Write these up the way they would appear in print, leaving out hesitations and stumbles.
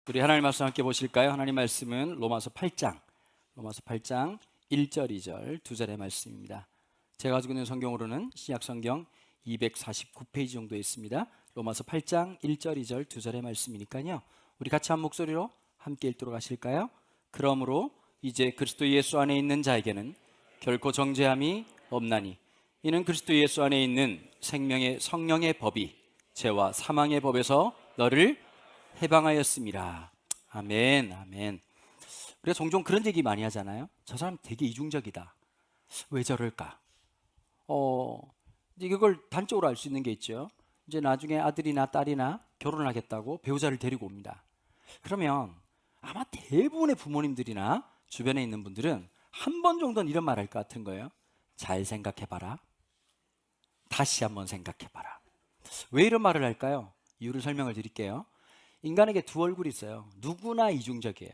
우리 하나님 말씀 함께 보실까요? 하나님 말씀은 로마서 8장 1절, 2절, 두 절의 말씀입니다. 제가 가지고 있는 성경으로는 신약 성경 249페이지 정도에 있습니다. 로마서 8장 1절, 2절, 두 절의 말씀이니까요. 우리 같이 한 목소리로 함께 읽도록 하실까요? 그러므로 이제 그리스도 예수 안에 있는 자에게는 결코 정죄함이 없나니 이는 그리스도 예수 안에 있는 생명의 성령의 법이 죄와 사망의 법에서 너를 해방하였습니다. 아멘, 아멘. 우리가 종종 그런 얘기 많이 하잖아요. 저 사람 되게 이중적이다. 왜 저럴까? 이걸 단적으로 알 수 있는 게 있죠. 이제 나중에 아들이나 딸이나 결혼하겠다고 배우자를 데리고 옵니다. 그러면 아마 대부분의 부모님들이나 주변에 있는 분들은 한 번 정도는 이런 말 할 것 같은 거예요. 잘 생각해봐라. 다시 한번 생각해봐라. 왜 이런 말을 할까요? 이유를 설명을 드릴게요. 인간에게 두 얼굴이 있어요. 누구나 이중적이에요.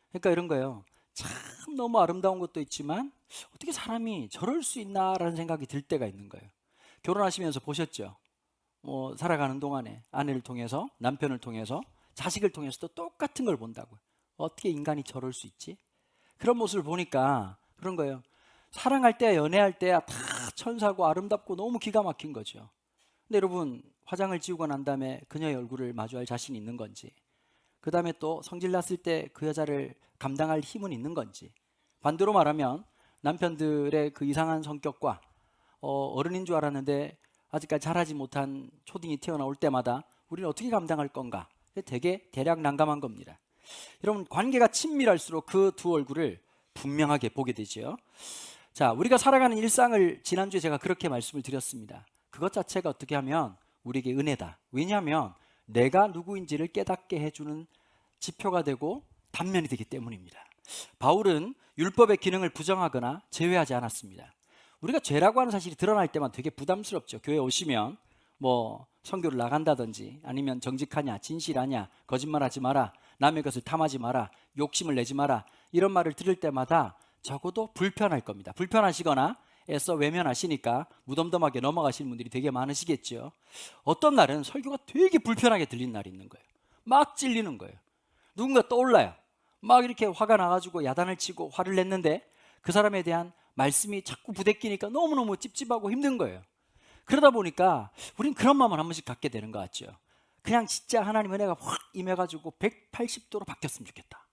그러니까 이런 거예요. 참 너무 아름다운 것도 있지만 어떻게 사람이 저럴 수 있나라는 생각이 들 때가 있는 거예요. 결혼하시면서 보셨죠? 살아가는 동안에 아내를 통해서, 남편을 통해서, 자식을 통해서도 똑같은 걸 본다고요. 어떻게 인간이 저럴 수 있지? 그런 모습을 보니까 그런 거예요. 사랑할 때, 연애할 때야 다 천사고 아름답고 너무 기가 막힌 거죠. 근데 여러분, 화장을 지우고 난 다음에 그녀의 얼굴을 마주할 자신이 있는 건지, 그 다음에 또 성질 났을 때 그 여자를 감당할 힘은 있는 건지, 반대로 말하면 남편들의 그 이상한 성격과 어른인 줄 알았는데 아직까지 자라지 못한 초딩이 태어나올 때마다 우리는 어떻게 감당할 건가? 되게 대략 난감한 겁니다. 여러분, 관계가 친밀할수록 그 두 얼굴을 분명하게 보게 되죠. 자, 우리가 살아가는 일상을 지난주에 제가 그렇게 말씀을 드렸습니다. 그것 자체가 어떻게 하면 우리에게 은혜다. 왜냐하면 내가 누구인지를 깨닫게 해주는 지표가 되고 단면이 되기 때문입니다. 바울은 율법의 기능을 부정하거나 제외하지 않았습니다. 우리가 죄라고 하는 사실이 드러날 때만 되게 부담스럽죠. 교회 오시면 선교를 나간다든지 아니면 정직하냐, 진실하냐, 거짓말하지 마라, 남의 것을 탐하지 마라, 욕심을 내지 마라, 이런 말을 들을 때마다 적어도 불편할 겁니다. 불편하시거나 애써 외면하시니까 무덤덤하게 넘어가시는 분들이 되게 많으시겠죠. 어떤 날은 설교가 되게 불편하게 들리는 날이 있는 거예요. 막 찔리는 거예요. 누군가 떠올라요. 막 이렇게 화가 나가지고 야단을 치고 화를 냈는데 그 사람에 대한 말씀이 자꾸 부대끼니까 너무너무 찝찝하고 힘든 거예요. 그러다 보니까 우린 그런 마음을 한 번씩 갖게 되는 것 같죠. 그냥 진짜 하나님 은혜가 확 임해가지고 180도로 바뀌었으면 좋겠다.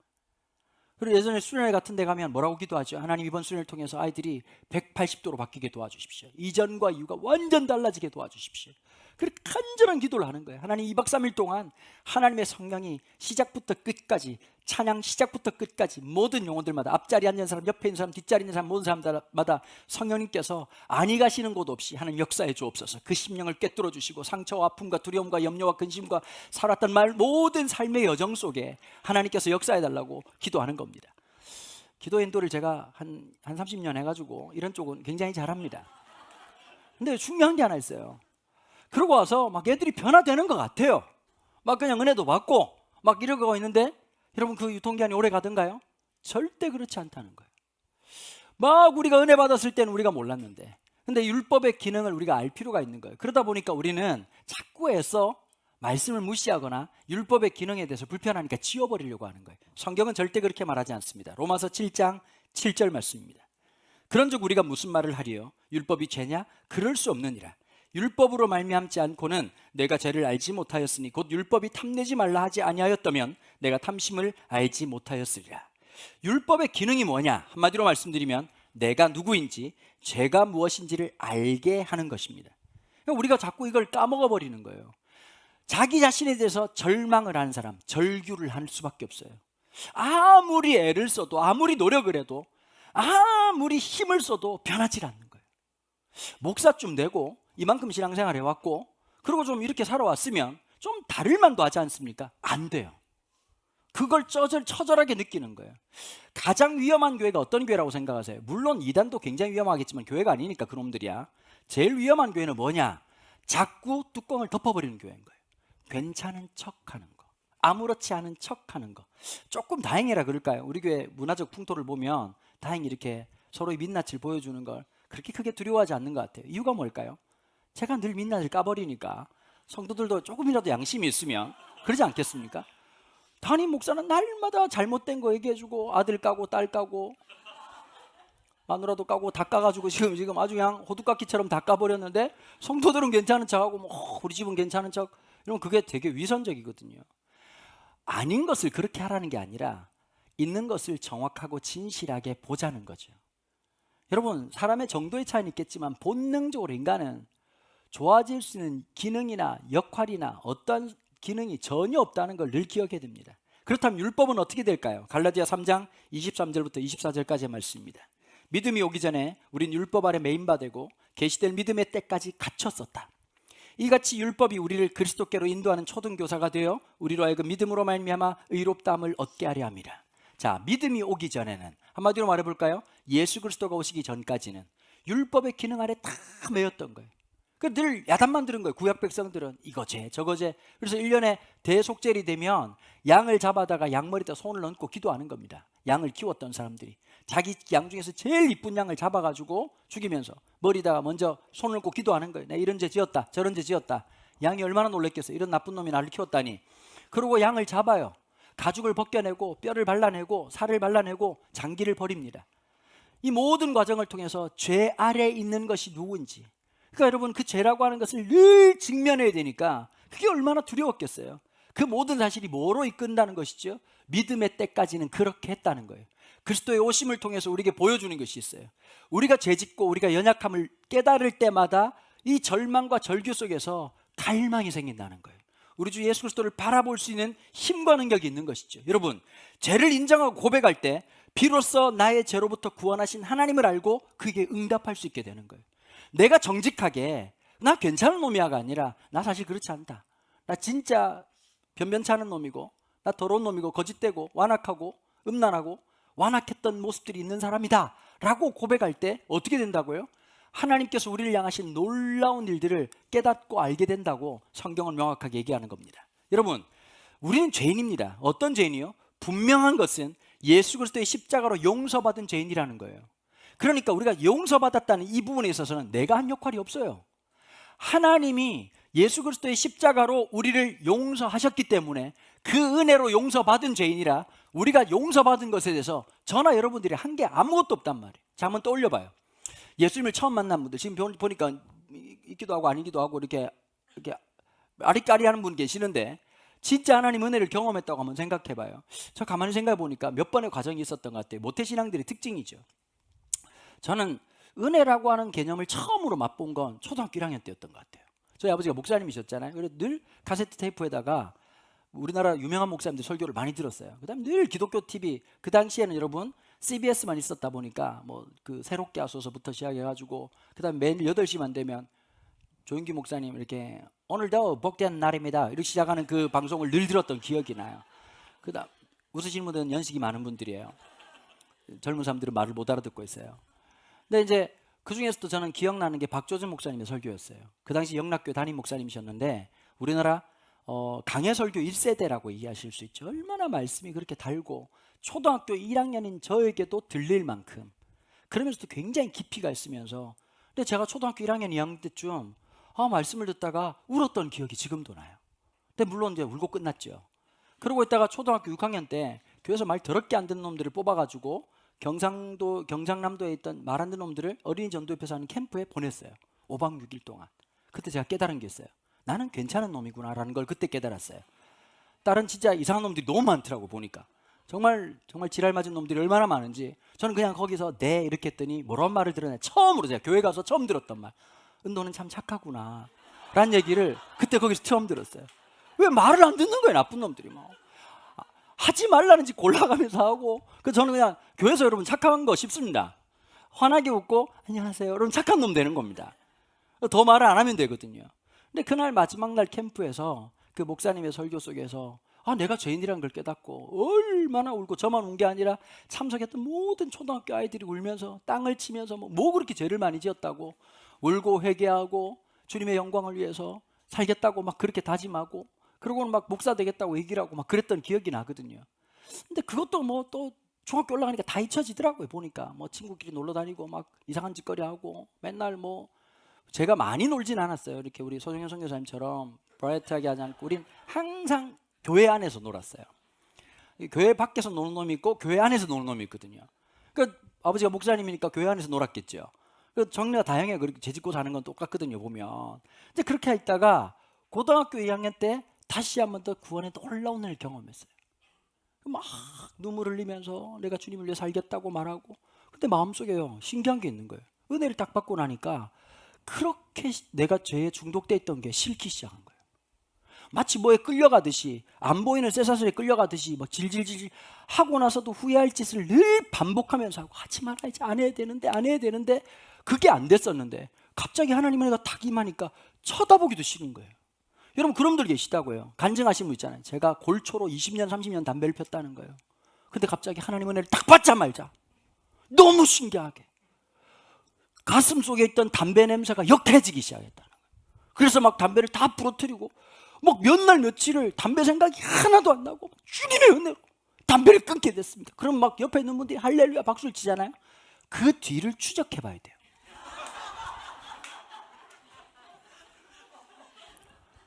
그리고 예전에 수련회 같은 데 가면 뭐라고 기도하죠? 하나님, 이번 수련회를 통해서 아이들이 180도로 바뀌게 도와주십시오. 이전과 이후가 완전 달라지게 도와주십시오. 그렇게 간절한 기도를 하는 거예요. 하나님, 2박 3일 동안 하나님의 성령이 시작부터 끝까지, 찬양 시작부터 끝까지 모든 영혼들마다, 앞자리에 앉은 사람, 옆에 있는 사람, 뒷자리에 있는 사람, 모든 사람마다 성령님께서 아니 가시는 곳 없이 하나님 역사해 주옵소서. 그 심령을 꿰뚫어 주시고 상처와 아픔과 두려움과 염려와 근심과 살았던 모든 삶의 여정 속에 하나님께서 역사해 달라고 기도하는 겁니다. 기도 인도를 제가 한 30년 해가지고 이런 쪽은 굉장히 잘합니다. 근데 중요한 게 하나 있어요. 그러고 와서 막 애들이 변화되는 것 같아요. 막 그냥 은혜도 받고 막 이러고 있는데, 여러분, 그 유통기한이 오래 가던가요? 절대 그렇지 않다는 거예요. 막 우리가 은혜 받았을 때는 우리가 몰랐는데, 근데 율법의 기능을 우리가 알 필요가 있는 거예요. 그러다 보니까 우리는 자꾸 애써 말씀을 무시하거나 율법의 기능에 대해서 불편하니까 지워버리려고 하는 거예요. 성경은 절대 그렇게 말하지 않습니다. 로마서 7장 7절 말씀입니다. 그런즉 우리가 무슨 말을 하리요? 율법이 죄냐? 그럴 수 없느니라. 율법으로 말미암지 않고는 내가 죄를 알지 못하였으니 곧 율법이 탐내지 말라 하지 아니하였다면 내가 탐심을 알지 못하였으리라. 율법의 기능이 뭐냐? 한마디로 말씀드리면 내가 누구인지, 죄가 무엇인지를 알게 하는 것입니다. 우리가 자꾸 이걸 까먹어버리는 거예요. 자기 자신에 대해서 절망을 하는 사람, 절규를 할 수밖에 없어요. 아무리 애를 써도, 아무리 노력을 해도, 아무리 힘을 써도 변하지 않는 거예요. 목사 좀 되고 이만큼 신앙생활 해왔고 그리고 좀 이렇게 살아왔으면 좀 다를 만도 하지 않습니까? 안 돼요. 그걸 처절하게 느끼는 거예요. 가장 위험한 교회가 어떤 교회라고 생각하세요? 물론 이단도 굉장히 위험하겠지만 교회가 아니니까 그놈들이야. 제일 위험한 교회는 뭐냐? 자꾸 뚜껑을 덮어버리는 교회인 거예요. 괜찮은 척하는 거, 아무렇지 않은 척하는 거. 조금 다행이라 그럴까요? 우리 교회 문화적 풍토를 보면 다행히 이렇게 서로의 민낯을 보여주는 걸 그렇게 크게 두려워하지 않는 것 같아요. 이유가 뭘까요? 제가 늘 민낯을 까버리니까 성도들도 조금이라도 양심이 있으면 그러지 않겠습니까? 담임 목사는 날마다 잘못된 거 얘기해주고 아들 까고 딸 까고 마누라도 까고 다 까가지고 지금 아주 그냥 호두깎이처럼 다 까버렸는데 성도들은 괜찮은 척하고 뭐 우리 집은 괜찮은 척 이러면 그게 되게 위선적이거든요. 아닌 것을 그렇게 하라는 게 아니라 있는 것을 정확하고 진실하게 보자는 거죠. 여러분, 사람의 정도의 차이는 있겠지만 본능적으로 인간은 좋아질 수 있는 기능이나 역할이나 어떤 기능이 전혀 없다는 걸 늘 기억해야 됩니다. 그렇다면 율법은 어떻게 될까요? 갈라디아 3장 23절부터 24절까지의 말씀입니다. 믿음이 오기 전에 우린 율법 아래 매인바되고 계시될 믿음의 때까지 갇혔었다. 이같이 율법이 우리를 그리스도께로 인도하는 초등교사가 되어 우리로 하여금 믿음으로 말미암아 의롭다함을 얻게 하려 함이라. 자, 믿음이 오기 전에는 한마디로 말해볼까요? 예수 그리스도가 오시기 전까지는 율법의 기능 아래 다 매였던 거예요. 늘 야단만 들은 거예요. 구약 백성들은 이거제 저거제. 그래서 1년에 대속절이 되면 양을 잡아다가 양머리에다 손을 얹고 기도하는 겁니다. 양을 키웠던 사람들이 자기 양 중에서 제일 이쁜 양을 잡아가지고 죽이면서 머리다가 먼저 손을 얹고 기도하는 거예요. 내가 이런 죄 지었다 저런 죄 지었다. 양이 얼마나 놀랬겠어요. 이런 나쁜 놈이 나를 키웠다니. 그러고 양을 잡아요. 가죽을 벗겨내고 뼈를 발라내고 살을 발라내고 장기를 버립니다. 이 모든 과정을 통해서 죄 아래에 있는 것이 누구인지, 그러니까 여러분, 그 죄라고 하는 것을 늘 직면해야 되니까 그게 얼마나 두려웠겠어요. 그 모든 사실이 뭐로 이끈다는 것이죠? 믿음의 때까지는 그렇게 했다는 거예요. 그리스도의 오심을 통해서 우리에게 보여주는 것이 있어요. 우리가 죄짓고 우리가 연약함을 깨달을 때마다 이 절망과 절규 속에서 갈망이 생긴다는 거예요. 우리 주 예수 그리스도를 바라볼 수 있는 힘과 능력이 있는 것이죠. 여러분, 죄를 인정하고 고백할 때 비로소 나의 죄로부터 구원하신 하나님을 알고 그게 응답할 수 있게 되는 거예요. 내가 정직하게 나 괜찮은 놈이야가 아니라 나 사실 그렇지 않다, 나 진짜 변변치 않은 놈이고 나 더러운 놈이고 거짓되고 완악하고 음란하고 완악했던 모습들이 있는 사람이다 라고 고백할 때 어떻게 된다고요? 하나님께서 우리를 향하신 놀라운 일들을 깨닫고 알게 된다고 성경은 명확하게 얘기하는 겁니다. 여러분, 우리는 죄인입니다. 어떤 죄인이요? 분명한 것은 예수 그리스도의 십자가로 용서받은 죄인이라는 거예요. 그러니까 우리가 용서받았다는 이 부분에 있어서는 내가 한 역할이 없어요. 하나님이 예수 그리스도의 십자가로 우리를 용서하셨기 때문에 그 은혜로 용서받은 죄인이라 우리가 용서받은 것에 대해서 저나 여러분들이 한 게 아무것도 없단 말이에요. 자, 한번 떠올려봐요. 예수님을 처음 만난 분들, 지금 보니까 있기도 하고 아니기도 하고 이렇게 아리까리하는 분 계시는데 진짜 하나님 은혜를 경험했다고 한번 생각해봐요. 저 가만히 생각해보니까 몇 번의 과정이 있었던 것 같아요. 모태신앙들의 특징이죠. 저는 은혜라고 하는 개념을 처음으로 맛본 건 초등학교 1학년 때였던 것 같아요. 저희 아버지가 목사님이셨잖아요. 그래서 늘 카세트 테이프에다가 우리나라 유명한 목사님들 설교를 많이 들었어요. 그다음에 늘 기독교 TV, 그 당시에는 여러분 CBS만 있었다 보니까 뭐 그 새롭게 하소서부터 시작해가지고 그다음에 매일 8시만 되면 조윤기 목사님 이렇게 오늘도 복된 날입니다 이렇게 시작하는 그 방송을 늘 들었던 기억이 나요. 그다음 웃으시는 분들은 연식이 많은 분들이에요. 젊은 사람들은 말을 못 알아듣고 있어요. 근데 이제 그 중에서도 저는 기억나는 게 박조준 목사님의 설교였어요. 그 당시 영락교 담임 목사님이셨는데 우리나라 강해설교 1세대라고 이해하실 수 있죠. 얼마나 말씀이 그렇게 달고 초등학교 1학년인 저에게도 들릴 만큼, 그러면서도 굉장히 깊이가 있으면서, 근데 제가 초등학교 1학년 2학년 때쯤 말씀을 듣다가 울었던 기억이 지금도 나요. 근데 물론 이제 울고 끝났죠. 그러고 있다가 초등학교 6학년 때 교회에서 말 더럽게 안 듣는 놈들을 뽑아가지고 경상남도에 있던 말 안 듣는 놈들을 어린이 전도협회에서 하는 캠프에 보냈어요. 5박 6일 동안. 그때 제가 깨달은 게 있어요. 나는 괜찮은 놈이구나라는 걸 그때 깨달았어요. 다른 진짜 이상한 놈들이 너무 많더라고 보니까. 정말 지랄 맞은 놈들이 얼마나 많은지. 저는 그냥 거기서 네 이렇게 했더니 뭐란 말을 들었냐. 처음으로 제가 교회 가서 처음 들었던 말. 너는 참 착하구나 라는 얘기를 그때 거기서 처음 들었어요. 왜 말을 안 듣는 거예요, 나쁜 놈들이. 뭐 하지 말라는 짓 골라가면서 하고. 그래서 저는 그냥 교회에서 여러분 착한 거 쉽습니다. 환하게 웃고 안녕하세요 여러분 착한 놈 되는 겁니다. 더 말을 안 하면 되거든요. 근데 그날 마지막 날 캠프에서 그 목사님의 설교 속에서 내가 죄인이라는 걸 깨닫고 얼마나 울고, 저만 운 게 아니라 참석했던 모든 초등학교 아이들이 울면서 땅을 치면서 뭐 그렇게 죄를 많이 지었다고 울고 회개하고 주님의 영광을 위해서 살겠다고 막 그렇게 다짐하고, 그러고는 막 목사 되겠다고 얘기를 하고 막 그랬던 기억이 나거든요. 근데 그것도 뭐 또 중학교 올라가니까 다 잊혀지더라고요. 보니까 뭐 친구끼리 놀러 다니고 막 이상한 짓거리 하고 맨날 뭐 제가 많이 놀진 않았어요. 이렇게 우리 소정현 선교사님처럼 브라이트하게 하지 않고 우린 항상 교회 안에서 놀았어요. 교회 밖에서 노는 놈이 있고 교회 안에서 노는 놈이 있거든요. 그러니까 아버지가 목사님이니까 교회 안에서 놀았겠죠. 그 정리가 다양해. 그렇게 재짓고 사는 건 똑같거든요, 보면. 이제 그렇게 있다가 고등학교 2학년 때 다시 한 번 더 구원에 놀라운 은혜를 경험했어요. 막 눈물 흘리면서 내가 주님을 위해 살겠다고 말하고, 근데 마음속에요 신기한 게 있는 거예요. 은혜를 딱 받고 나니까 그렇게 내가 죄에 중독돼 있던 게 싫기 시작한 거예요. 마치 뭐에 끌려가듯이, 안 보이는 쇠사슬에 끌려가듯이 막 질질질 하고 나서도 후회할 짓을 늘 반복하면서 하고, 하지 말아야지, 안 해야 되는데 그게 안 됐었는데 갑자기 하나님의 은혜가 딱 임하니까 쳐다보기도 싫은 거예요. 여러분 그런 분들 계시다고요. 간증하신 분 있잖아요. 제가 골초로 20년 30년 담배를 폈다는 거예요. 근데 갑자기 하나님의 은혜를 딱 받자마자 너무 신기하게 가슴 속에 있던 담배 냄새가 역해지기 시작했다는 거예요. 그래서 막 담배를 다 부러뜨리고 막 몇 날 며칠을 담배 생각이 하나도 안 나고 주님의 은혜로 담배를 끊게 됐습니다. 그럼 막 옆에 있는 분들이 할렐루야 박수를 치잖아요. 그 뒤를 추적해 봐야 돼요.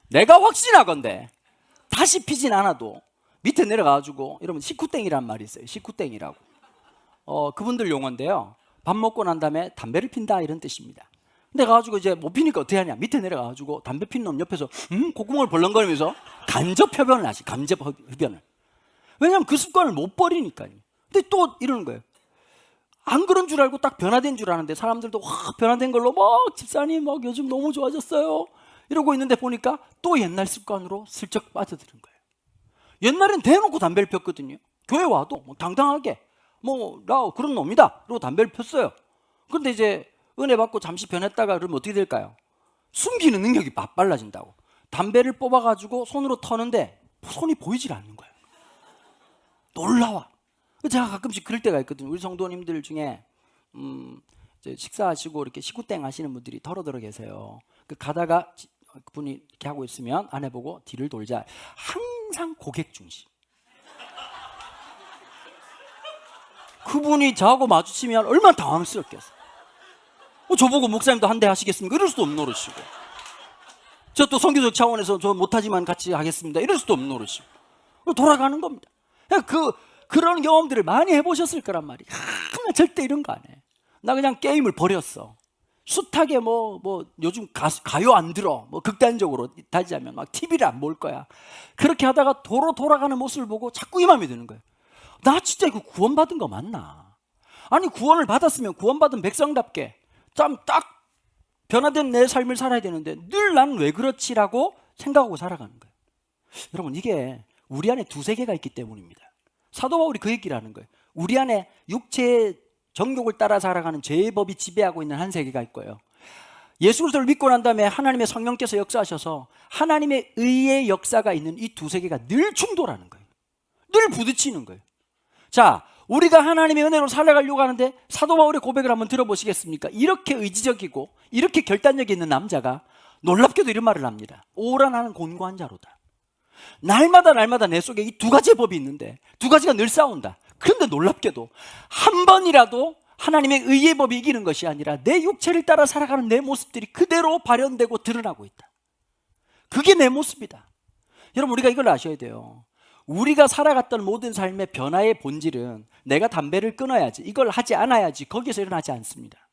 내가 확신하건대 다시 피진 않아도 밑에 내려가가지고, 여러분 식구땡이란 말이 있어요. 식구땡이라고. 그분들 용어인데요. 밥 먹고 난 다음에 담배를 핀다 이런 뜻입니다. 근데 가가지고 이제 못 피니까 어떻게 하냐. 밑에 내려가가지고 담배 핀 놈 옆에서 콧구멍을 벌렁거리면서 간접 흡연을 하지. 간접 흡연을. 왜냐하면 그 습관을 못 버리니까요. 근데 또 이러는 거예요. 안 그런 줄 알고 딱 변화된 줄 아는데 사람들도 와 변화된 걸로 막 집사님 막 요즘 너무 좋아졌어요 이러고 있는데 보니까 또 옛날 습관으로 슬쩍 빠져드는 거예요. 옛날엔 대놓고 담배를 폈거든요. 교회 와도 뭐 당당하게 나 그런 놈이다 그러고 담배를 폈어요. 그런데 이제 은혜 받고 잠시 변했다가 그러면 어떻게 될까요? 숨기는 능력이 빨라진다고. 담배를 뽑아가지고 손으로 터는데 손이 보이질 않는 거예요. 놀라워. 제가 가끔씩 그럴 때가 있거든요. 우리 성도님들 중에 이제 식사하시고 이렇게 식구땡 하시는 분들이 더러더러 계세요. 가다가 그분이 이렇게 하고 있으면 아내 보고 뒤를 돌자. 항상 고객 중심. 그분이 저하고 마주치면 얼마나 당황스럽겠어요. 저보고 목사님도 한 대 하시겠습니까? 이럴 수도 없는 노릇이고. 저 또 선교적 차원에서 저 못하지만 같이 하겠습니다. 이럴 수도 없는 노릇이고. 돌아가는 겁니다. 그런 경험들을 많이 해보셨을 거란 말이에요. 나 절대 이런 거 안 해. 나 그냥 게임을 버렸어. 숱하게 요즘 가요 안 들어. 극단적으로 따지자면 막 TV를 안 볼 거야. 그렇게 하다가 도로 돌아가는 모습을 보고 자꾸 이 마음이 드는 거예요. 나 진짜 이거 구원받은 거 맞나? 아니 구원을 받았으면 구원받은 백성답게 참 딱 변화된 내 삶을 살아야 되는데 늘 난 왜 그렇지라고 생각하고 살아가는 거예요. 여러분 이게 우리 안에 두세 개가 있기 때문입니다. 사도 바울이 그 얘기를 하는 거예요. 우리 안에 육체의 정욕을 따라 살아가는 죄의 법이 지배하고 있는 한 세계가 있고요. 예수 그리스도를 믿고 난 다음에 하나님의 성령께서 역사하셔서 하나님의 의의 역사가 있는 이 두 세계가 늘 충돌하는 거예요. 늘 부딪히는 거예요. 자, 우리가 하나님의 은혜로 살아가려고 하는데 사도 바울의 고백을 한번 들어보시겠습니까? 이렇게 의지적이고 이렇게 결단력이 있는 남자가 놀랍게도 이런 말을 합니다. 오라 나는 곤고한 자로다. 날마다 내 속에 이 두 가지의 법이 있는데 두 가지가 늘 싸운다. 그런데 놀랍게도 한 번이라도 하나님의 의의 법이 이기는 것이 아니라 내 육체를 따라 살아가는 내 모습들이 그대로 발현되고 드러나고 있다. 그게 내 모습이다. 여러분 우리가 이걸 아셔야 돼요. 우리가 살아갔던 모든 삶의 변화의 본질은 내가 담배를 끊어야지, 이걸 하지 않아야지 거기서 일어나지 않습니다.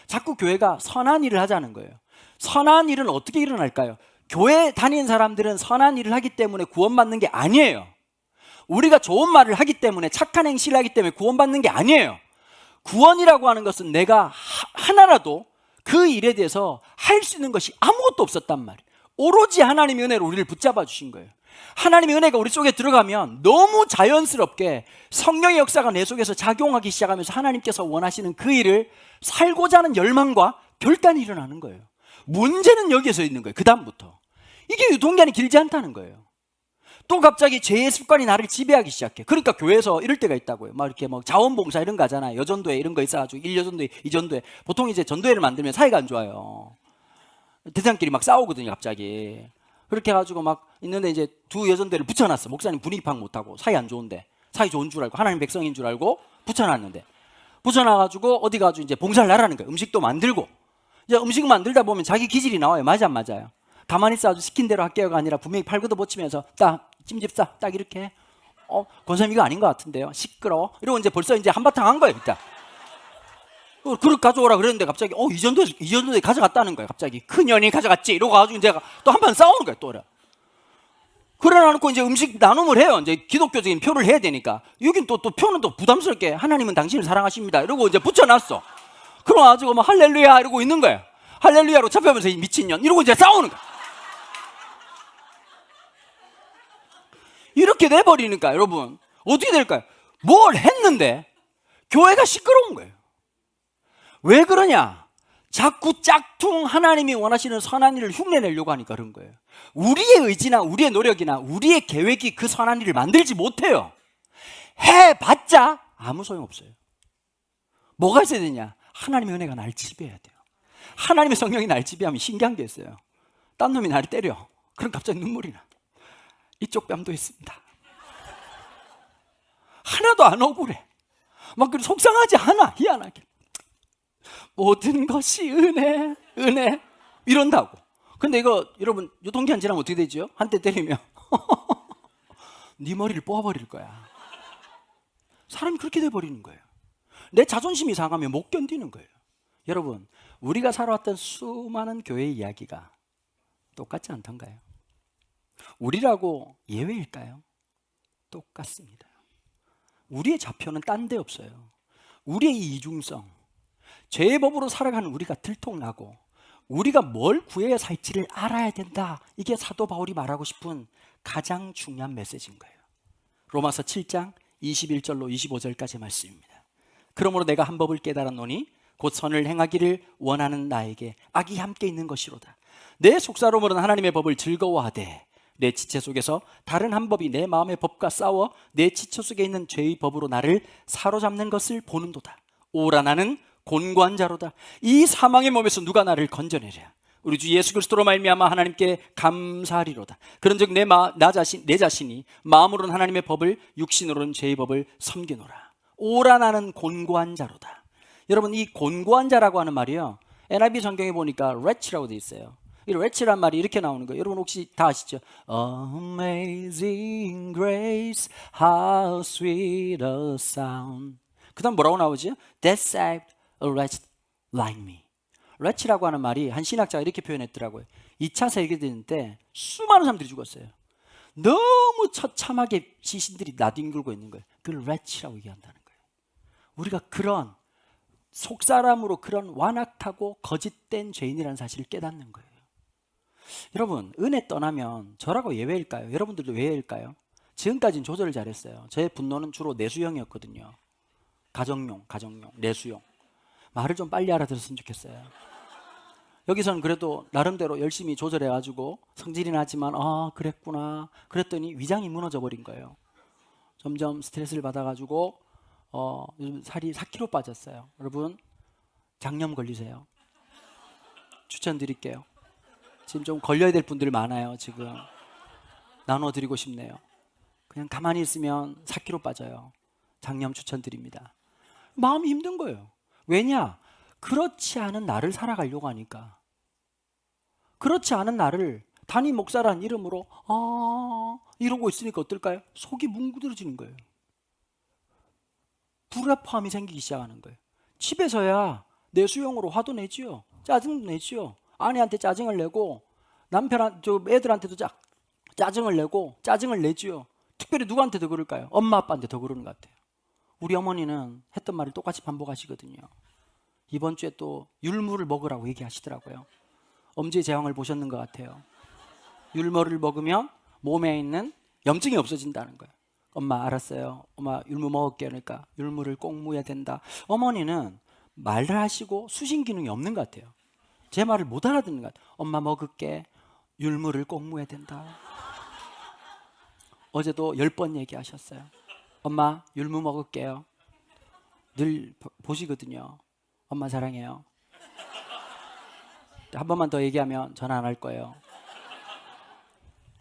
자꾸 교회가 선한 일을 하자는 거예요. 선한 일은 어떻게 일어날까요? 교회 다니는 사람들은 선한 일을 하기 때문에 구원받는 게 아니에요. 우리가 좋은 말을 하기 때문에, 착한 행실을 하기 때문에 구원받는 게 아니에요. 구원이라고 하는 것은 내가 하나라도 그 일에 대해서 할 수 있는 것이 아무것도 없었단 말이에요. 오로지 하나님의 은혜로 우리를 붙잡아 주신 거예요. 하나님의 은혜가 우리 속에 들어가면 너무 자연스럽게 성령의 역사가 내 속에서 작용하기 시작하면서 하나님께서 원하시는 그 일을 살고자 하는 열망과 결단이 일어나는 거예요. 문제는 여기에서 있는 거예요. 그 다음부터 이게 유통기한이 길지 않다는 거예요. 또 갑자기 죄의 습관이 나를 지배하기 시작해. 그러니까 교회에서 이럴 때가 있다고요. 막 이렇게 막 자원봉사 이런 거 하잖아요. 여전도회 이런 거 있어가지고 1여전도회, 2전도회. 보통 이제 전도회를 만들면 사이가 안 좋아요. 대장끼리 막 싸우거든요, 갑자기. 그렇게 해가지고 막 있는데 이제 두 여전도회를 붙여놨어. 목사님 분위기 파악 못하고 사이 안 좋은데, 사이 좋은 줄 알고 하나님 백성인 줄 알고 붙여놨는데, 붙여놔가지고 어디 가지고 이제 봉사를 하라는 거예요. 음식도 만들고. 이제 음식 만들다 보면 자기 기질이 나와요. 맞아 안 맞아요? 가만히 있어 아주 시킨 대로 할게요가 아니라 분명히 팔 걷어붙이면서 딱 찜집 싸 딱 이렇게 권사님 이거 아닌 것 같은데요. 시끄러워. 이러고 이제 벌써 이제 한바탕 한 거예요, 일단. 그릇 가져오라 그랬는데 갑자기 이 정도에 가져갔다는 거예요. 갑자기 큰 년이 가져갔지. 이러고 가지고 이제 또 한 판 싸우는 거예요, 또. 그래 놓고 이제 음식 나눔을 해요. 이제 기독교적인 표를 해야 되니까. 여긴 또 표는 또 부담스럽게 하나님은 당신을 사랑하십니다. 이러고 이제 붙여놨어. 그럼 가지고 막 할렐루야 이러고 있는 거예요. 할렐루야로 잡혀면서 이 미친년 이러고 이제 싸우는 거예요. 이렇게 돼버리니까 여러분 어떻게 될까요? 뭘 했는데 교회가 시끄러운 거예요. 왜 그러냐? 자꾸 짝퉁 하나님이 원하시는 선한 일을 흉내내려고 하니까 그런 거예요. 우리의 의지나 우리의 노력이나 우리의 계획이 그 선한 일을 만들지 못해요. 해봤자 아무 소용없어요. 뭐가 있어야 되냐? 하나님의 은혜가 날 지배해야 돼요. 하나님의 성령이 날 지배하면 신기한 게 있어요. 딴 놈이 나를 때려. 그럼 갑자기 눈물이 나. 이쪽 뺨도 있습니다. 하나도 안 억울해. 막 속상하지 않아. 희한하게. 모든 것이 은혜 이런다고. 근데 이거 여러분 유통기한 지나면 어떻게 되죠? 한 대 때리면 네 머리를 뽑아버릴 거야. 사람이 그렇게 돼버리는 거예요. 내 자존심이 상하면 못 견디는 거예요. 여러분 우리가 살아왔던 수많은 교회의 이야기가 똑같지 않던가요? 우리라고 예외일까요? 똑같습니다. 우리의 좌표는 딴 데 없어요. 우리의 이 이중성, 죄의 법으로 살아가는 우리가 들통나고 우리가 뭘 구해야 살지를 알아야 된다. 이게 사도 바울이 말하고 싶은 가장 중요한 메시지인 거예요. 로마서 7장 21절로 25절까지 말씀입니다. 그러므로 내가 한 법을 깨달았노니 곧 선을 행하기를 원하는 나에게 악이 함께 있는 것이로다. 내 속사로움으로는 하나님의 법을 즐거워하되 내 지체 속에서 다른 한 법이 내 마음의 법과 싸워 내 지체 속에 있는 죄의 법으로 나를 사로잡는 것을 보는도다. 오라 나는 곤고한 자로다. 이 사망의 몸에서 누가 나를 건져내랴. 우리 주 예수 그리스도로 말미암아 하나님께 감사하리로다. 그런즉 내 자신이 마음으로는 하나님의 법을 육신으로는 죄의 법을 섬기노라. 오라 나는 곤고한 자로다. 여러분 이 곤고한 자라고 하는 말이요 NIV 성경에 보니까 wretch라고 돼 있어요. 이 wretch란 말이 이렇게 나오는 거예요. 여러분 혹시 다 아시죠? Amazing grace, how sweet a sound. 그 다음 뭐라고 나오죠? That saved a wretch like me. wretch라고 하는 말이 한 신학자가 이렇게 표현했더라고요. 2차 세계대전 때 수많은 사람들이 죽었어요. 너무 처참하게 시신들이 나뒹굴고 있는 거예요. 그걸 wretch라고 얘기한다는 거예요. 우리가 그런 속사람으로 그런 완악하고 거짓된 죄인이라는 사실을 깨닫는 거예요. 여러분 은혜 떠나면 저라고 예외일까요? 여러분들도 예외일까요? 지금까지는 조절을 잘했어요. 제 분노는 주로 내수형이었거든요. 가정용, 내수용. 말을 좀 빨리 알아들었으면 좋겠어요. 여기서는 그래도 나름대로 열심히 조절해가지고 성질이 나지만 그랬구나 그랬더니 위장이 무너져 버린 거예요. 점점 스트레스를 받아가지고 요즘 살이 4kg 빠졌어요. 여러분 장염 걸리세요. 추천드릴게요. 지금 좀 걸려야 될 분들 많아요. 지금 나눠드리고 싶네요. 그냥 가만히 있으면 4kg 빠져요. 장염 추천드립니다. 마음이 힘든 거예요. 왜냐? 그렇지 않은 나를 살아가려고 하니까. 그렇지 않은 나를 담임 목사라는 이름으로 이러고 있으니까 어떨까요? 속이 뭉그러지는 거예요. 불협화음이 생기기 시작하는 거예요. 집에서야 내수용으로 화도 내지요. 짜증도 내지요. 아내한테 짜증을 내고 애들한테도 짜증을 내고 짜증을 내지요. 특별히 누구한테 더 그럴까요? 엄마 아빠한테 더 그러는 것 같아요. 우리 어머니는 했던 말을 똑같이 반복하시거든요. 이번 주에 또 율무를 먹으라고 얘기하시더라고요. 엄지의 제왕을 보셨는 것 같아요. 율무를 먹으면 몸에 있는 염증이 없어진다는 거예요. 엄마 알았어요. 엄마 율무 먹을게. 그러니까 율무를 꼭 무어야 된다. 어머니는 말을 하시고 수신 기능이 없는 것 같아요. 제 말을 못 알아듣는 것 같아요. 엄마 먹을게. 율무를 꼭 무어야 된다. 어제도 10번 얘기하셨어요. 엄마 율무 먹을게요. 늘 보시거든요. 엄마 사랑해요. 한 번만 더 얘기하면 전화 안 할 거예요.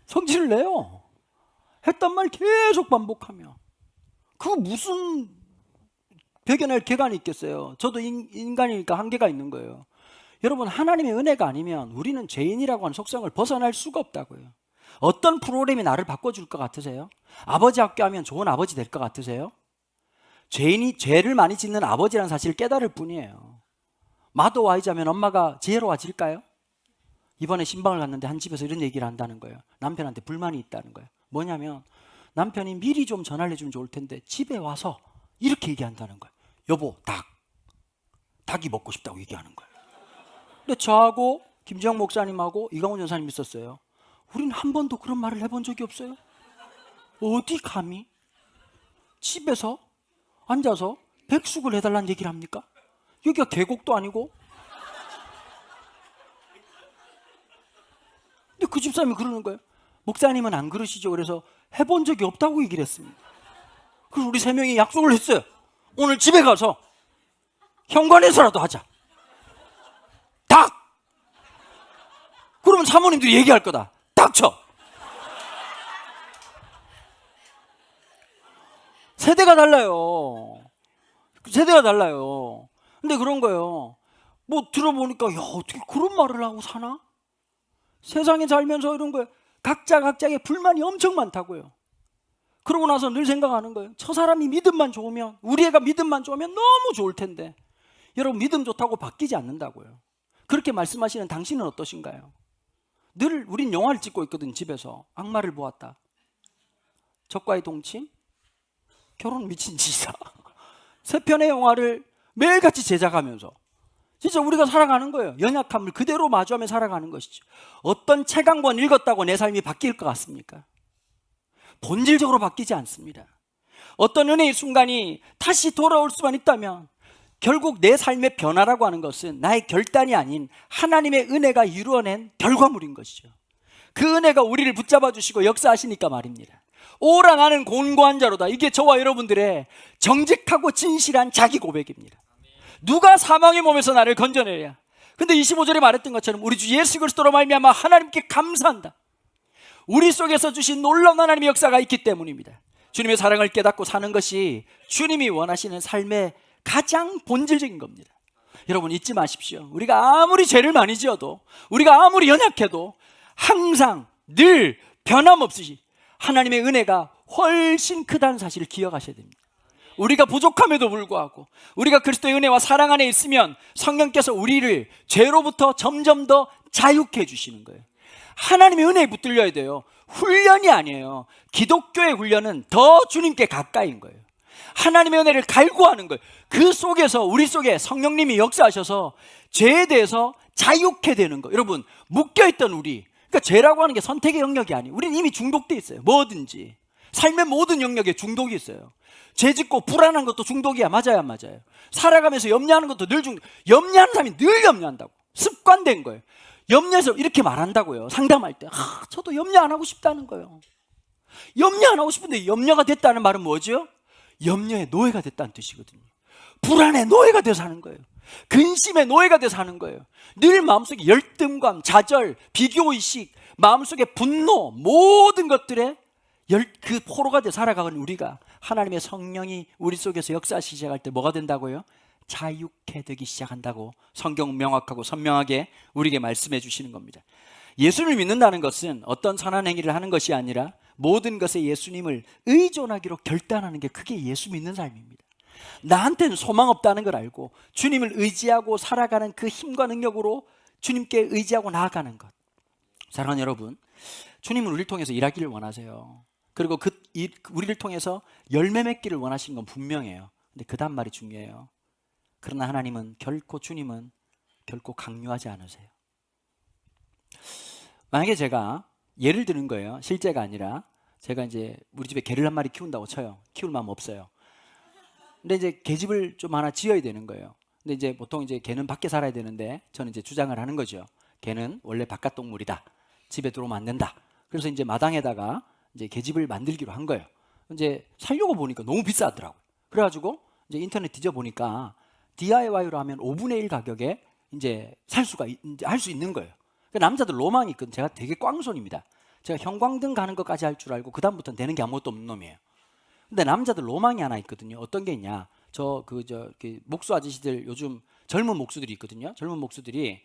성질을 내요. 했던 말 계속 반복하며. 그 무슨 배겨낼 개간이 있겠어요. 저도 인간이니까 한계가 있는 거예요. 여러분 하나님의 은혜가 아니면 우리는 죄인이라고 하는 속성을 벗어날 수가 없다고요. 어떤 프로그램이 나를 바꿔줄 것 같으세요? 아버지 학교 하면 좋은 아버지 될 것 같으세요? 죄인이 죄를 많이 짓는 아버지라는 사실을 깨달을 뿐이에요. 마도와이자면 엄마가 지혜로워질까요? 이번에 신방을 갔는데 한 집에서 이런 얘기를 한다는 거예요. 남편한테 불만이 있다는 거예요. 뭐냐면 남편이 미리 좀 전화를 해주면 좋을 텐데 집에 와서 이렇게 얘기한다는 거예요. 여보, 닭이 먹고 싶다고 얘기하는 거예요. 근데 저하고 김지영 목사님하고 이강훈 전사님 있었어요. 우린 한 번도 그런 말을 해본 적이 없어요. 어디 감히 집에서 앉아서 백숙을 해달라는 얘기를 합니까? 여기가 계곡도 아니고. 근데 그 집사람이 그러는 거예요. 목사님은 안 그러시죠? 그래서 해본 적이 없다고 얘기를 했습니다. 그래서 우리 세 명이 약속을 했어요. 오늘 집에 가서 현관에서라도 하자. 닭! 그러면 사모님들이 얘기할 거다. 닥쳐! 세대가 달라요. 세대가 달라요. 근데 그런 거예요. 뭐 들어보니까 야, 어떻게 그런 말을 하고 사나? 세상에 살면서 이런 거예요. 각자의 불만이 엄청 많다고요. 그러고 나서 늘 생각하는 거예요. 저 사람이 믿음만 좋으면, 우리 애가 믿음만 좋으면 너무 좋을 텐데. 여러분, 믿음 좋다고 바뀌지 않는다고요. 그렇게 말씀하시는 당신은 어떠신가요? 늘 우린 영화를 찍고 있거든. 집에서 악마를 보았다, 적과의 동침, 결혼 미친 지사, 세 편의 영화를 매일같이 제작하면서 진짜 우리가 살아가는 거예요. 연약함을 그대로 마주하며 살아가는 것이죠. 어떤 책 한 권 읽었다고 내 삶이 바뀔 것 같습니까? 본질적으로 바뀌지 않습니다. 어떤 은혜의 순간이 다시 돌아올 수만 있다면 결국 내 삶의 변화라고 하는 것은 나의 결단이 아닌 하나님의 은혜가 이루어낸 결과물인 것이죠. 그 은혜가 우리를 붙잡아 주시고 역사하시니까 말입니다. 오라 나는 곤고한 자로다. 이게 저와 여러분들의 정직하고 진실한 자기 고백입니다. 누가 사망의 몸에서 나를 건져내랴. 근데 25절에 말했던 것처럼 우리 주 예수 그리스도로 말미암아 하나님께 감사한다. 우리 속에서 주신 놀라운 하나님의 역사가 있기 때문입니다. 주님의 사랑을 깨닫고 사는 것이 주님이 원하시는 삶의 가장 본질적인 겁니다. 여러분, 잊지 마십시오. 우리가 아무리 죄를 많이 지어도, 우리가 아무리 연약해도 항상 늘 변함없이 하나님의 은혜가 훨씬 크다는 사실을 기억하셔야 됩니다. 우리가 부족함에도 불구하고 우리가 그리스도의 은혜와 사랑 안에 있으면 성령께서 우리를 죄로부터 점점 더 자유케 해주시는 거예요. 하나님의 은혜에 붙들려야 돼요. 훈련이 아니에요. 기독교의 훈련은 더 주님께 가까이인 거예요. 하나님의 은혜를 갈구하는 거예요. 그 속에서 우리 속에 성령님이 역사하셔서 죄에 대해서 자유케 되는 거예요. 여러분, 묶여있던 우리, 그러니까 죄라고 하는 게 선택의 영역이 아니에요. 우리는 이미 중독돼 있어요. 뭐든지 삶의 모든 영역에 중독이 있어요. 죄 짓고 불안한 것도 중독이야. 맞아요, 안 맞아요? 살아가면서 염려하는 것도 늘 중독. 염려하는 사람이 늘 염려한다고. 습관된 거예요. 염려해서 이렇게 말한다고요. 상담할 때 저도 염려 안 하고 싶다는 거예요. 염려 안 하고 싶은데 염려가 됐다는 말은 뭐죠? 염려의 노예가 됐다는 뜻이거든요. 불안의 노예가 돼서 하는 거예요. 근심의 노예가 돼서 하는 거예요. 늘 마음속에 열등감, 좌절, 비교의식, 마음속에 분노, 모든 것들에 그 포로가 돼 살아가는 우리가 하나님의 성령이 우리 속에서 역사하시기 시작할 때 뭐가 된다고요? 자유케 되기 시작한다고 성경은 명확하고 선명하게 우리에게 말씀해 주시는 겁니다. 예수를 믿는다는 것은 어떤 선한 행위를 하는 것이 아니라 모든 것에 예수님을 의존하기로 결단하는 게, 그게 예수 믿는 삶입니다. 나한테는 소망 없다는 걸 알고 주님을 의지하고 살아가는 그 힘과 능력으로 주님께 의지하고 나아가는 것. 사랑하는 여러분, 주님은 우리를 통해서 일하기를 원하세요. 그리고 우리를 통해서 열매 맺기를 원하시는 건 분명해요. 근데 그 다음 말이 중요해요. 그러나 주님은 결코 강요하지 않으세요. 만약에 제가 예를 드는 거예요. 실제가 아니라 제가 이제 우리 집에 개를 한 마리 키운다고 쳐요. 키울 마음 없어요. 근데 이제 개집을 좀 하나 지어야 되는 거예요. 근데 이제 보통 이제 개는 밖에 살아야 되는데 저는 이제 주장을 하는 거죠. 개는 원래 바깥 동물이다. 집에 들어오면 안 된다. 그래서 이제 마당에다가 이제 개집을 만들기로 한 거예요. 이제 살려고 보니까 너무 비싸더라고요. 그래가지고 이제 인터넷 뒤져보니까 DIY로 하면 5분의 1 가격에 이제 할 수 있는 거예요. 남자들 로망이 있거든요. 제가 되게 꽝손입니다. 제가 형광등 가는 것까지 할 줄 알고 그다음부터는 되는 게 아무것도 없는 놈이에요. 근데 남자들 로망이 하나 있거든요. 어떤 게 있냐? 목수 아저씨들, 요즘 젊은 목수들이 있거든요. 젊은 목수들이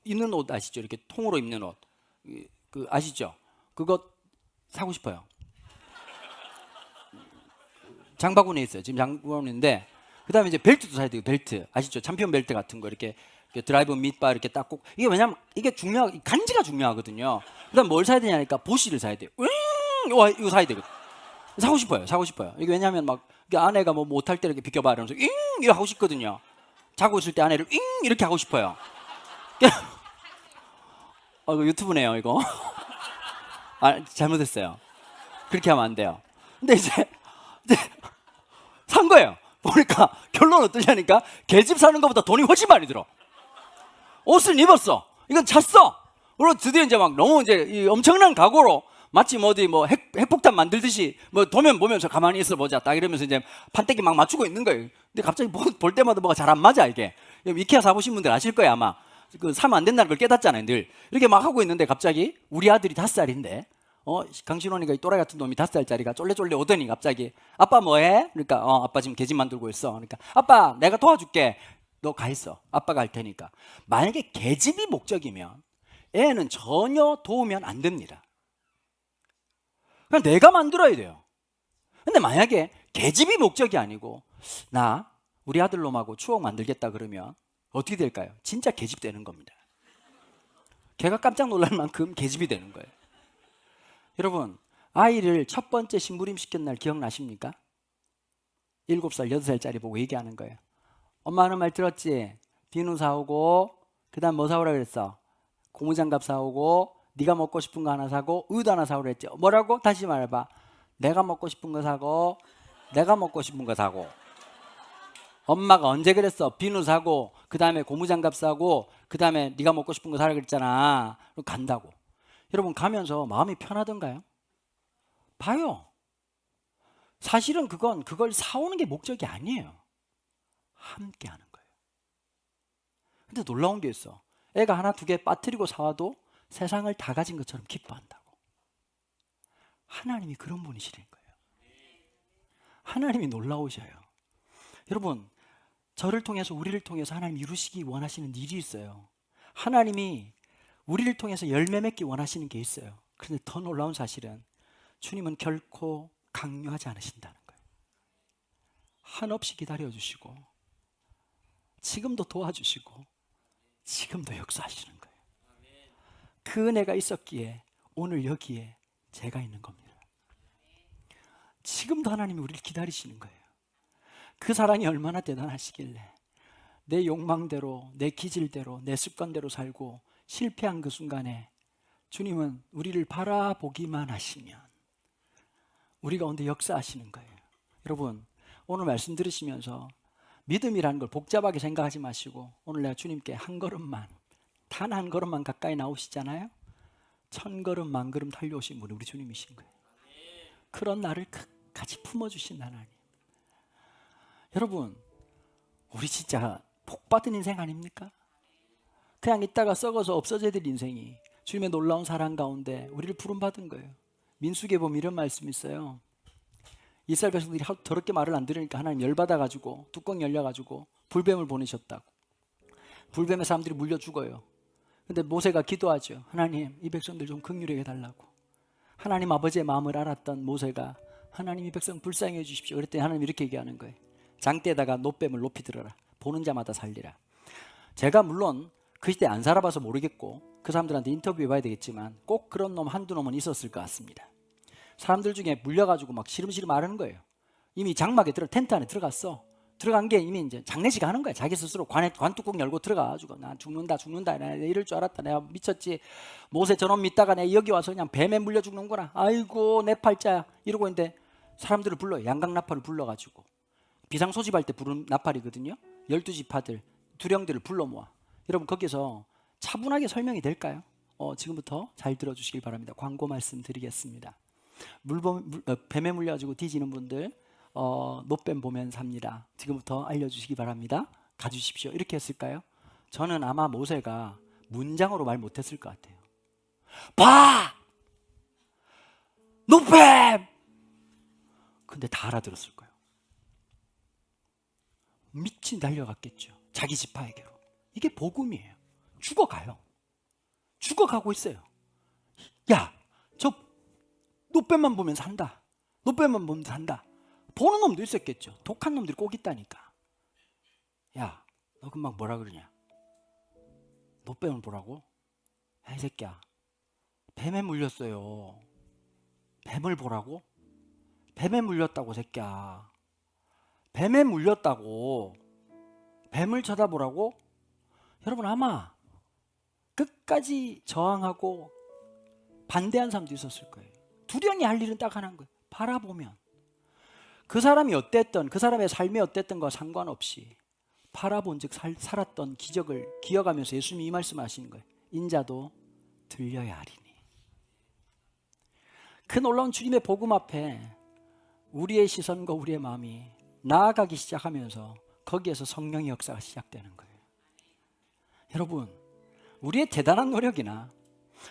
입는 옷 아시죠? 이렇게 통으로 입는 옷. 그 아시죠? 그거 사고 싶어요. 장바구니에 있어요. 지금 장바구니인데 그다음에 이제 벨트도 사야 돼요. 벨트 아시죠? 챔피언 벨트 같은 거 이렇게 드라이브 밑바 이렇게 딱 꼭 이게 왜냐면 이게 간지가 중요하거든요. 그다음 뭘 사야 되냐니까 보시를 사야 돼요. 이거 사야 되거든. 사고 싶어요. 사고 싶어요. 이게 왜냐면 막 아내가 뭐 못할 때 이렇게 비켜봐 이러면서 이거 하고 싶거든요. 자고 있을 때 아내를 이렇게 하고 싶어요. 이거 유튜브네요 이거. 잘못했어요. 그렇게 하면 안 돼요. 근데 이제 산 거예요. 보니까 결론은 어떠냐니까 계집 사는 것보다 돈이 훨씬 많이 들어. 옷을 입었어. 이건 찼어. 그리고 드디어 이제 막 너무 이제 이 엄청난 각오로 마치 뭐 어디 뭐 핵폭탄 만들듯이 뭐 도면 보면서 가만히 있어 보자 딱 이러면서 이제 판때기 막 맞추고 있는 거예요. 근데 갑자기 볼 때마다 뭐가 잘 안 맞아 이게. 이케아 사보신 분들 아실 거예요 아마. 그 사면 안 된다는 걸 깨닫잖아요 늘. 이렇게 막 하고 있는데 갑자기 우리 아들이 5살인데 강신원이가 이 또라이 같은 놈이 5살짜리가 쫄래쫄래 오더니 갑자기 아빠 뭐해? 그러니까 아빠 지금 계집 만들고 있어. 그러니까 아빠 내가 도와줄게. 너 가 있어. 아빠가 할 테니까. 만약에 계집이 목적이면 애는 전혀 도우면 안 됩니다. 그냥 내가 만들어야 돼요. 근데 만약에 계집이 목적이 아니고 우리 아들놈하고 추억 만들겠다 그러면 어떻게 될까요? 진짜 계집 되는 겁니다. 걔가 깜짝 놀랄 만큼 계집이 되는 거예요. 여러분 아이를 첫 번째 심부름 시킨 날 기억나십니까? 7살, 8살짜리 보고 얘기하는 거예요. 엄마 하는 말 들었지? 비누 사오고 그 다음 뭐 사오라 그랬어? 고무장갑 사오고 네가 먹고 싶은 거 하나 사고 우유도 하나 사오라 했지. 뭐라고? 다시 말해봐. 내가 먹고 싶은 거 사고 내가 먹고 싶은 거 사고. 엄마가 언제 그랬어? 비누 사고 그 다음에 고무장갑 사고 그 다음에 네가 먹고 싶은 거 사라 그랬잖아. 그럼 간다고. 여러분 가면서 마음이 편하던가요? 봐요. 사실은 그걸 사오는 게 목적이 아니에요. 함께 하는 거예요. 근데 놀라운 게 있어. 애가 하나 두 개 빠뜨리고 사와도 세상을 다 가진 것처럼 기뻐한다고. 하나님이 그런 분이시라는 거예요. 하나님이 놀라우셔요. 여러분 저를 통해서 우리를 통해서 하나님 이루시기 원하시는 일이 있어요. 하나님이 우리를 통해서 열매 맺기 원하시는 게 있어요. 그런데 더 놀라운 사실은 주님은 결코 강요하지 않으신다는 거예요. 한없이 기다려주시고 지금도 도와주시고 지금도 역사하시는 거예요. 그 은혜가 있었기에 오늘 여기에 제가 있는 겁니다. 지금도 하나님이 우리를 기다리시는 거예요. 그 사랑이 얼마나 대단하시길래 내 욕망대로 내 기질대로 내 습관대로 살고 실패한 그 순간에 주님은 우리를 바라보기만 하시면 우리 가운데 역사하시는 거예요. 여러분 오늘 말씀 들으시면서 믿음이라는 걸 복잡하게 생각하지 마시고 오늘 내가 주님께 한 걸음만 단 한 걸음만 가까이 나오시잖아요. 1000걸음 10,000걸음 달려오신 분이 우리 주님이신 거예요. 그런 나를 끝까지 품어주신 하나님. 여러분 우리 진짜 복받은 인생 아닙니까? 그냥 있다가 썩어서 없어져야 될 인생이 주님의 놀라운 사랑 가운데 우리를 부름받은 거예요. 민수기에 보면 이런 말씀이 있어요. 이스라엘 백성들이 더럽게 말을 안 들으니까 하나님 열받아가지고 뚜껑 열려가지고 불뱀을 보내셨다고. 불뱀에 사람들이 물려 죽어요. 근데 모세가 기도하죠. 하나님 이 백성들 좀 긍휼히 해달라고. 하나님 아버지의 마음을 알았던 모세가 하나님 이 백성 불쌍히 해주십시오. 그랬더니 하나님 이렇게 얘기하는 거예요. 장대에다가 노뱀을 높이 들어라. 보는 자마다 살리라. 제가 물론 그 시대 안 살아봐서 모르겠고 그 사람들한테 인터뷰해봐야 되겠지만 꼭 그런 놈 한두 놈은 있었을 것 같습니다. 사람들 중에 물려가지고 막 시름시름 앓는 거예요. 이미 장막에 텐트 안에 들어갔어. 들어간 게 이미 이제 장례식 하는 거야. 자기 스스로 관뚜껑 열고 들어가가지고 나 죽는다 내가 이럴 줄 알았다. 내가 미쳤지. 모세 저놈 믿다가 내가 여기 와서 그냥 뱀에 물려 죽는구나. 아이고 내 팔자야. 이러고 있는데 사람들을 불러요. 양강나팔을 불러가지고 비상소집할 때 부른 나팔이거든요. 12지파들 두령들을 불러 모아. 여러분 거기서 차분하게 설명이 될까요? 지금부터 잘 들어주시길 바랍니다. 광고 말씀 드리겠습니다. 뱀에 물려가지고 뒤지는 분들 노뱀 보면 삽니다. 지금부터 알려주시기 바랍니다. 가주십시오. 이렇게 했을까요? 저는 아마 모세가 문장으로 말 못했을 것 같아요. 봐! 노뱀! 근데 다 알아들었을 거예요. 미친 달려갔겠죠. 자기 지파에게로. 이게 복음이에요. 죽어가요. 죽어가고 있어요. 야, 저 노빼만 보면 산다. 노빼만 보면 산다. 보는 놈도 있었겠죠. 독한 놈들이 꼭 있다니까. 야, 너 금방 뭐라 그러냐? 노빼만 보라고? 야, 이 새끼야, 뱀에 물렸어요. 뱀을 보라고? 뱀에 물렸다고, 새끼야. 뱀에 물렸다고. 뱀을 쳐다보라고? 여러분, 아마 끝까지 저항하고 반대한 사람도 있었을 거예요. 두령이 할 일은 딱 하나인 거예요. 바라보면. 그 사람이 어땠던, 그 사람의 삶이 어땠던과 상관없이 바라본 즉 살았던 기적을 기억하면서 예수님이 이 말씀을 하시는 거예요. 인자도 들려야 하리니. 그 놀라운 주님의 복음 앞에 우리의 시선과 우리의 마음이 나아가기 시작하면서 거기에서 성령의 역사가 시작되는 거예요. 여러분, 우리의 대단한 노력이나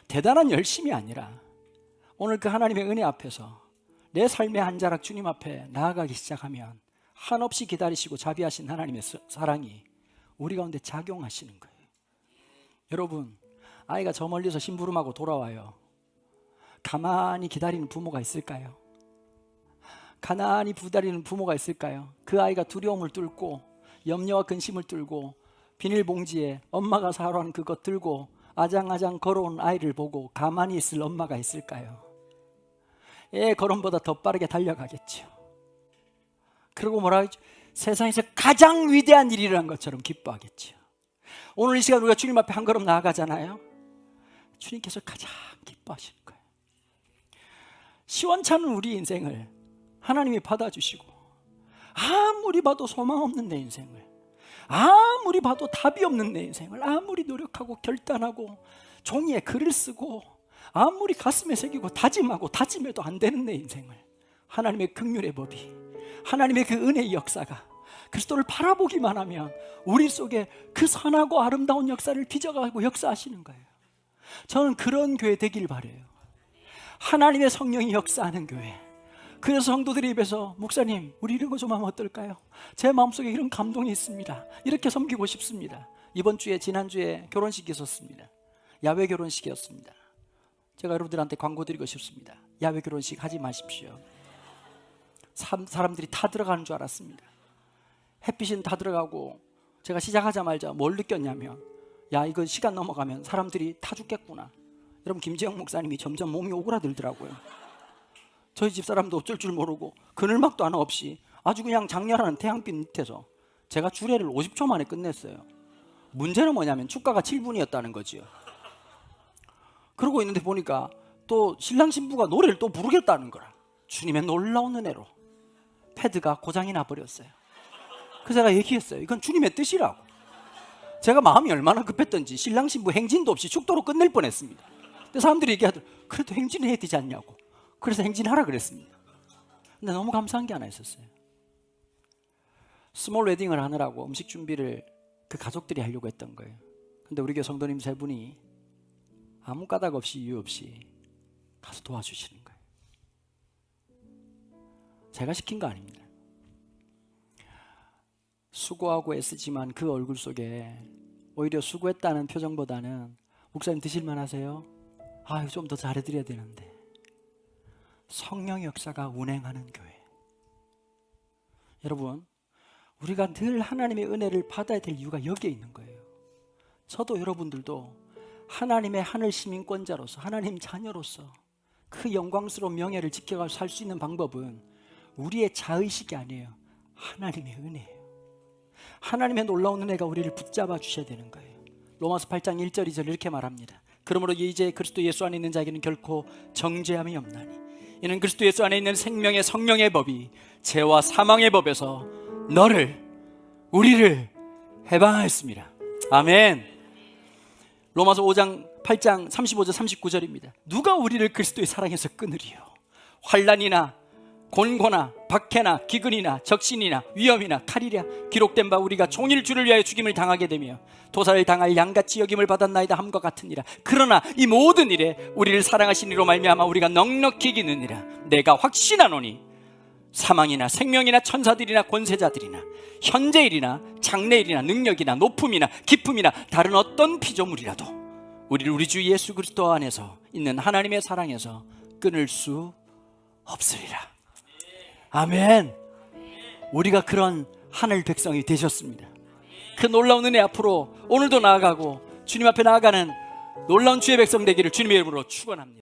대단한 열심이 아니라 오늘 그 하나님의 은혜 앞에서 내 삶의 한 자락 주님 앞에 나아가기 시작하면 한없이 기다리시고 자비하신 하나님의 사랑이 우리 가운데 작용하시는 거예요. 여러분, 아이가 저 멀리서 심부름하고 돌아와요. 가만히 기다리는 부모가 있을까요? 가만히 기다리는 부모가 있을까요? 그 아이가 두려움을 뚫고 염려와 근심을 뚫고 비닐봉지에 엄마가 사오라는 그것 들고 아장아장 걸어온 아이를 보고 가만히 있을 엄마가 있을까요? 애 걸음보다 더 빠르게 달려가겠죠. 그리고 뭐라 하죠? 세상에서 가장 위대한 일이라는 것처럼 기뻐하겠죠. 오늘 이 시간 우리가 주님 앞에 한 걸음 나아가잖아요. 주님께서 가장 기뻐하시는 거예요. 시원찮은 우리 인생을 하나님이 받아주시고, 아무리 봐도 소망 없는 내 인생을, 아무리 봐도 답이 없는 내 인생을, 아무리 노력하고 결단하고 종이에 글을 쓰고 아무리 가슴에 새기고 다짐하고 다짐해도 안 되는 내 인생을 하나님의 긍휼의 법이, 하나님의 그 은혜의 역사가 그리스도를 바라보기만 하면 우리 속에 그 선하고 아름다운 역사를 빚어가고 역사하시는 거예요. 저는 그런 교회 되길 바라요. 하나님의 성령이 역사하는 교회. 그래서 성도들의 입에서 목사님, 우리 이런 거 좀 하면 어떨까요? 제 마음속에 이런 감동이 있습니다. 이렇게 섬기고 싶습니다. 이번 주에, 지난주에 결혼식이 있었습니다. 야외 결혼식이었습니다. 제가 여러분들한테 광고 드리고 싶습니다. 야외 결혼식 하지 마십시오. 사람들이 다 들어가는 줄 알았습니다. 햇빛은 다 들어가고, 제가 시작하자마자 뭘 느꼈냐면, 야, 이거 시간 넘어가면 사람들이 다 죽겠구나. 여러분, 김재영 목사님이 점점 몸이 오그라들더라고요. 저희 집사람도 어쩔 줄 모르고 그늘막도 하나 없이 아주 그냥 장렬한 태양빛 밑에서 제가 주례를 50초 만에 끝냈어요. 문제는 뭐냐면 축가가 7분이었다는 거지요. 그러고 있는데 보니까 또 신랑 신부가 노래를 또 부르겠다는 거라. 주님의 놀라운 은혜로 패드가 고장이 나버렸어요. 그래서 제가 얘기했어요. 이건 주님의 뜻이라고. 제가 마음이 얼마나 급했던지 신랑 신부 행진도 없이 축도로 끝낼 뻔했습니다. 근데 사람들이 얘기하더라고요. 그래도 행진해야 되지 않냐고. 그래서 행진하라 그랬습니다. 근데 너무 감사한 게 하나 있었어요. 스몰 웨딩을 하느라고 음식 준비를 그 가족들이 하려고 했던 거예요. 근데 우리 교회 성도님 3분이 아무 까닭 없이 이유 없이 가서 도와주시는 거예요. 제가 시킨 거 아닙니다. 수고하고 애쓰지만 그 얼굴 속에 오히려 수고했다는 표정보다는 목사님 드실만 하세요? 아유, 좀 더 잘해드려야 되는데. 성령의 역사가 운행하는 교회. 여러분, 우리가 늘 하나님의 은혜를 받아야 될 이유가 여기에 있는 거예요. 저도 여러분들도 하나님의 하늘 시민권자로서, 하나님 자녀로서 그 영광스러운 명예를 지켜가 살 수 있는 방법은 우리의 자의식이 아니에요. 하나님의 은혜예요. 하나님의 놀라운 은혜가 우리를 붙잡아 주셔야 되는 거예요. 로마서 8장 1절 2절 이렇게 말합니다. 그러므로 이제 그리스도 예수 안에 있는 자에게는 결코 정죄함이 없나니 이는 그리스도 예수 안에 있는 생명의 성령의 법이 죄와 사망의 법에서 우리를 해방하였습니다. 아멘. 로마서 8장 35절 39절입니다. 누가 우리를 그리스도의 사랑에서 끊으리요? 환난이나 곤고나 박해나 기근이나 적신이나 위험이나 칼이랴. 기록된 바 우리가 종일 주를 위하여 죽임을 당하게 되며 도살을 당할 양같이 여김을 받았나이다 함과 같으니라. 그러나 이 모든 일에 우리를 사랑하신 이로 말미암아 우리가 넉넉히 이기느니라. 내가 확신하노니 사망이나 생명이나 천사들이나 권세자들이나 현재일이나 장래일이나 능력이나 높음이나 깊음이나 다른 어떤 피조물이라도 우리를 우리 주 예수 그리스도 안에서 있는 하나님의 사랑에서 끊을 수 없으리라. 아멘. 우리가 그런 하늘 백성이 되셨습니다. 그 놀라운 은혜 앞으로 오늘도 나아가고 주님 앞에 나아가는 놀라운 주의 백성 되기를 주님의 이름으로 축원합니다.